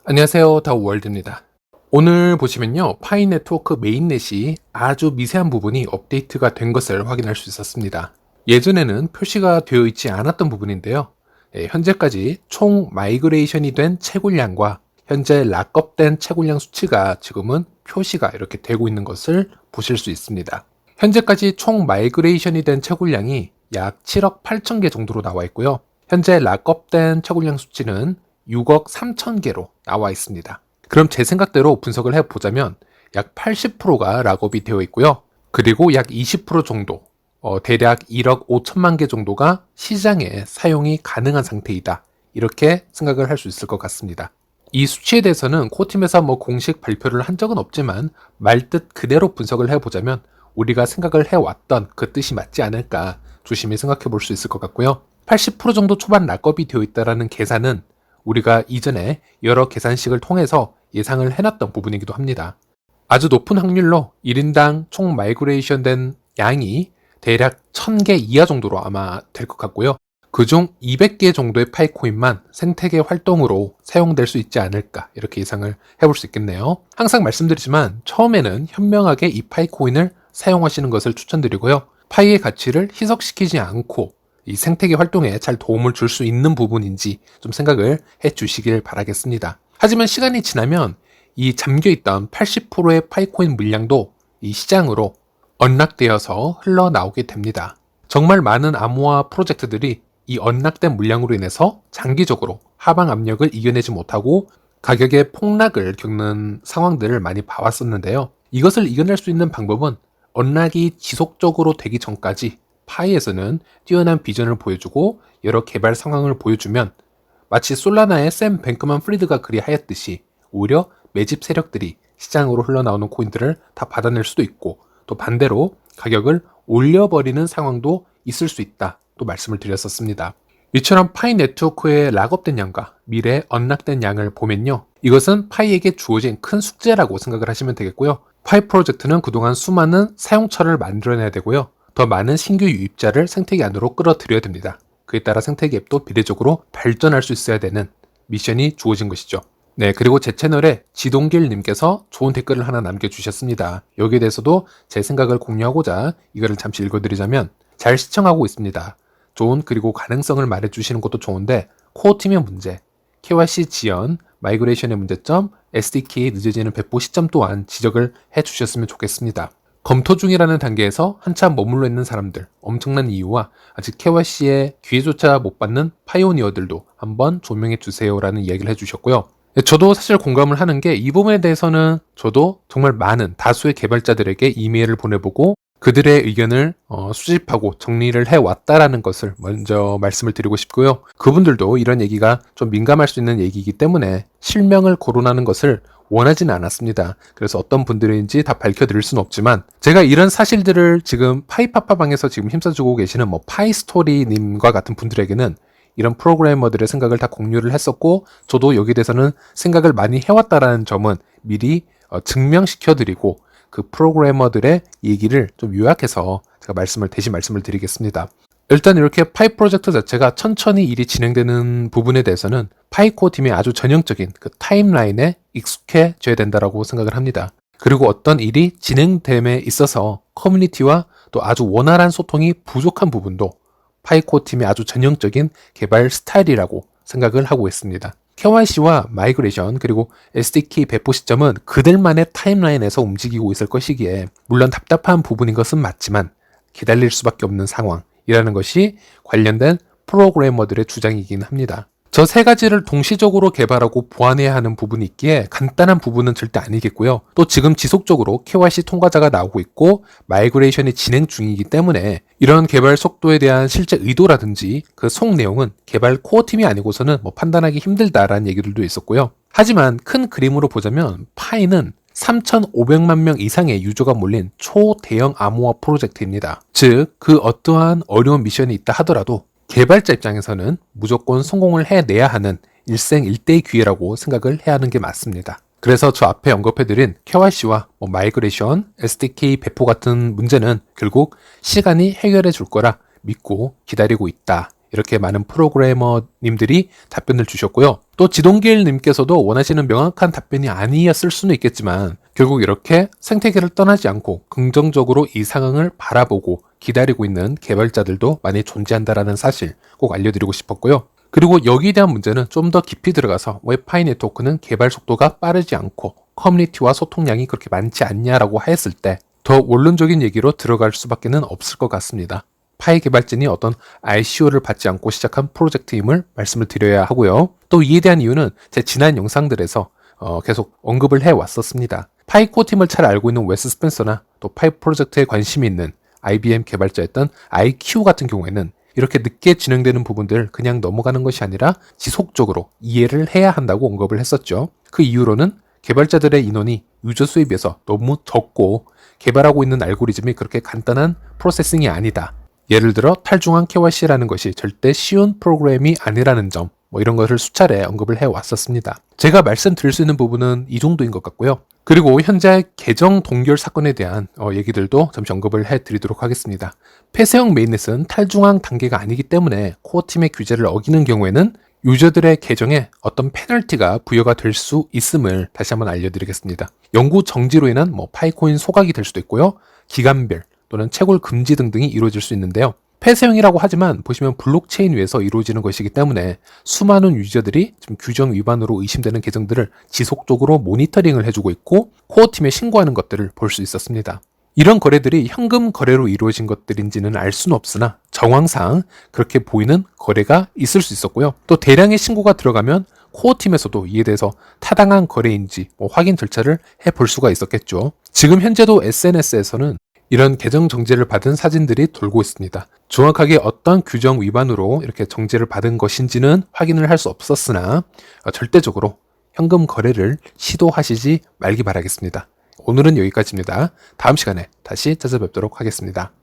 안녕하세요. 다우월드입니다. 오늘 보시면요. 파이 네트워크 메인넷이 아주 미세한 부분이 업데이트가 된 것을 확인할 수 있었습니다. 예전에는 표시가 되어 있지 않았던 부분인데요. 현재까지 총 마이그레이션이 된 채굴량과 현재 락업된 채굴량 수치가 지금은 표시가 이렇게 되고 있는 것을 보실 수 있습니다. 현재까지 총 마이그레이션이 된 채굴량이 약 7억 8천 개 정도로 나와 있고요. 현재 락업된 채굴량 수치는 6억 3천 개로 나와 있습니다. 그럼 제 생각대로 분석을 해보자면 약 80%가 락업이 되어 있고요. 그리고 약 20% 정도, 대략 1억 5천만 개 정도가 시장에 사용이 가능한 상태이다. 이렇게 생각을 할 수 있을 것 같습니다. 이 수치에 대해서는 코어팀에서 공식 발표를 한 적은 없지만 말뜻 그대로 분석을 해보자면 우리가 생각을 해왔던 그 뜻이 맞지 않을까 조심히 생각해 볼 수 있을 것 같고요. 80% 정도 초반 락업이 되어 있다는 계산은 우리가 이전에 여러 계산식을 통해서 예상을 해놨던 부분이기도 합니다. 아주 높은 확률로 1인당 총 마이그레이션 된 양이 대략 1000개 이하 정도로 아마 될 것 같고요. 그중 200개 정도의 파이코인만 생태계 활동으로 사용될 수 있지 않을까 이렇게 예상을 해볼 수 있겠네요. 항상 말씀드리지만 처음에는 현명하게 이 파이코인을 사용하시는 것을 추천드리고요. 파이의 가치를 희석시키지 않고 이 생태계 활동에 잘 도움을 줄 수 있는 부분인지 좀 생각을 해 주시길 바라겠습니다. 하지만 시간이 지나면 이 잠겨있던 80%의 파이코인 물량도 이 시장으로 언락되어서 흘러나오게 됩니다. 정말 많은 암호화 프로젝트들이 이 언락된 물량으로 인해서 장기적으로 하방 압력을 이겨내지 못하고 가격의 폭락을 겪는 상황들을 많이 봐왔었는데요. 이것을 이겨낼 수 있는 방법은 언락이 지속적으로 되기 전까지 파이에서는 뛰어난 비전을 보여주고 여러 개발 상황을 보여주면 마치 솔라나의 샘 뱅크만 프리드가 그리하였듯이 오히려 매집 세력들이 시장으로 흘러나오는 코인들을 다 받아낼 수도 있고 또 반대로 가격을 올려버리는 상황도 있을 수 있다 또 말씀을 드렸었습니다. 이처럼 파이 네트워크의 락업된 양과 미래에 언락된 양을 보면요. 이것은 파이에게 주어진 큰 숙제라고 생각을 하시면 되겠고요. 파이 프로젝트는 그동안 수많은 사용처를 만들어내야 되고요. 더 많은 신규 유입자를 생태계 안으로 끌어들여야 됩니다. 그에 따라 생태계 앱도 비례적으로 발전할 수 있어야 되는 미션이 주어진 것이죠. 네, 그리고 제 채널에 지동길님께서 좋은 댓글을 하나 남겨주셨습니다. 여기에 대해서도 제 생각을 공유하고자 이거를 잠시 읽어드리자면 잘 시청하고 있습니다. 좋은 그리고 가능성을 말해주시는 것도 좋은데 코어팀의 문제, KYC 지연, 마이그레이션의 문제점, SDK 늦어지는 배포 시점 또한 지적을 해주셨으면 좋겠습니다. 검토 중이라는 단계에서 한참 머물러 있는 사람들, 엄청난 이유와 아직 KYC의 기회조차 못 받는 파이오니어들도 한번 조명해 주세요라는 이야기를 해주셨고요. 저도 사실 공감을 하는 게 이 부분에 대해서는 저도 정말 많은 다수의 개발자들에게 이메일을 보내보고 그들의 의견을 수집하고 정리를 해왔다라는 것을 먼저 말씀을 드리고 싶고요. 그분들도 이런 얘기가 좀 민감할 수 있는 얘기이기 때문에 실명을 거론하는 것을 원하지는 않았습니다. 그래서 어떤 분들인지 다 밝혀드릴 수는 없지만 제가 이런 사실들을 지금 파이파파방에서 지금 힘써주고 계시는 파이스토리님과 같은 분들에게는 이런 프로그래머들의 생각을 다 공유를 했었고 저도 여기에 대해서는 생각을 많이 해왔다라는 점은 미리 증명시켜드리고 그 프로그래머들의 얘기를 좀 요약해서 제가 대신 말씀을 드리겠습니다. 일단 이렇게 파이 프로젝트 자체가 천천히 일이 진행되는 부분에 대해서는 파이코어 팀의 아주 전형적인 그 타임라인에 익숙해져야 된다고 생각을 합니다. 그리고 어떤 일이 진행됨에 있어서 커뮤니티와 또 아주 원활한 소통이 부족한 부분도 파이코어 팀의 아주 전형적인 개발 스타일이라고 생각을 하고 있습니다. KYC와 마이그레이션 그리고 SDK 배포 시점은 그들만의 타임라인에서 움직이고 있을 것이기에 물론 답답한 부분인 것은 맞지만 기다릴 수밖에 없는 상황이라는 것이 관련된 프로그래머들의 주장이긴 합니다. 저 세 가지를 동시적으로 개발하고 보완해야 하는 부분이 있기에 간단한 부분은 절대 아니겠고요. 또 지금 지속적으로 KYC 통과자가 나오고 있고 마이그레이션이 진행 중이기 때문에 이런 개발 속도에 대한 실제 의도라든지 그 속 내용은 개발 코어팀이 아니고서는 판단하기 힘들다라는 얘기들도 있었고요. 하지만 큰 그림으로 보자면 파이는 3,500만 명 이상의 유저가 몰린 초대형 암호화 프로젝트입니다. 즉, 그 어떠한 어려운 미션이 있다 하더라도 개발자 입장에서는 무조건 성공을 해내야 하는 일생일대의 기회라고 생각을 해야 하는 게 맞습니다. 그래서 저 앞에 언급해드린 KYC와 마이그레이션, SDK 배포 같은 문제는 결국 시간이 해결해 줄 거라 믿고 기다리고 있다. 이렇게 많은 프로그래머님들이 답변을 주셨고요. 또 지동길님께서도 원하시는 명확한 답변이 아니었을 수는 있겠지만 결국 이렇게 생태계를 떠나지 않고 긍정적으로 이 상황을 바라보고 기다리고 있는 개발자들도 많이 존재한다는 사실 꼭 알려드리고 싶었고요. 그리고 여기에 대한 문제는 좀 더 깊이 들어가서 왜 파이 네트워크는 개발 속도가 빠르지 않고 커뮤니티와 소통량이 그렇게 많지 않냐라고 했을 때 더 원론적인 얘기로 들어갈 수밖에 없을 것 같습니다. 파이 개발진이 어떤 ICO를 받지 않고 시작한 프로젝트임을 말씀을 드려야 하고요. 또 이에 대한 이유는 제 지난 영상들에서 계속 언급을 해왔었습니다. 파이 코어 팀을 잘 알고 있는 웨스 스펜서나 또 파이 프로젝트에 관심이 있는 IBM 개발자였던 IQ 같은 경우에는 이렇게 늦게 진행되는 부분들 그냥 넘어가는 것이 아니라 지속적으로 이해를 해야 한다고 언급을 했었죠. 그 이유로는 개발자들의 인원이 유저 수에 비해서 너무 적고 개발하고 있는 알고리즘이 그렇게 간단한 프로세싱이 아니다. 예를 들어 탈중앙 KYC라는 것이 절대 쉬운 프로그램이 아니라는 점, 이런 것을 수차례 언급을 해왔었습니다. 제가 말씀드릴 수 있는 부분은 이 정도인 것 같고요. 그리고 현재 계정 동결 사건에 대한 얘기들도 잠시 언급을 해드리도록 하겠습니다. 폐쇄형 메인넷은 탈중앙 단계가 아니기 때문에 코어팀의 규제를 어기는 경우에는 유저들의 계정에 어떤 페널티가 부여가 될 수 있음을 다시 한번 알려드리겠습니다. 영구 정지로 인한 파이코인 소각이 될 수도 있고요. 기간별 또는 채굴 금지 등등이 이루어질 수 있는데요. 폐쇄형이라고 하지만 보시면 블록체인 위에서 이루어지는 것이기 때문에 수많은 유저들이 지금 규정 위반으로 의심되는 계정들을 지속적으로 모니터링을 해주고 있고 코어팀에 신고하는 것들을 볼 수 있었습니다. 이런 거래들이 현금 거래로 이루어진 것들인지는 알 수는 없으나 정황상 그렇게 보이는 거래가 있을 수 있었고요. 또 대량의 신고가 들어가면 코어팀에서도 이에 대해서 타당한 거래인지 확인 절차를 해볼 수가 있었겠죠. 지금 현재도 SNS에서는 이런 계정 정지를 받은 사진들이 돌고 있습니다. 정확하게 어떤 규정 위반으로 이렇게 정지를 받은 것인지는 확인을 할 수 없었으나 절대적으로 현금 거래를 시도하시지 말기 바라겠습니다. 오늘은 여기까지입니다. 다음 시간에 다시 찾아뵙도록 하겠습니다.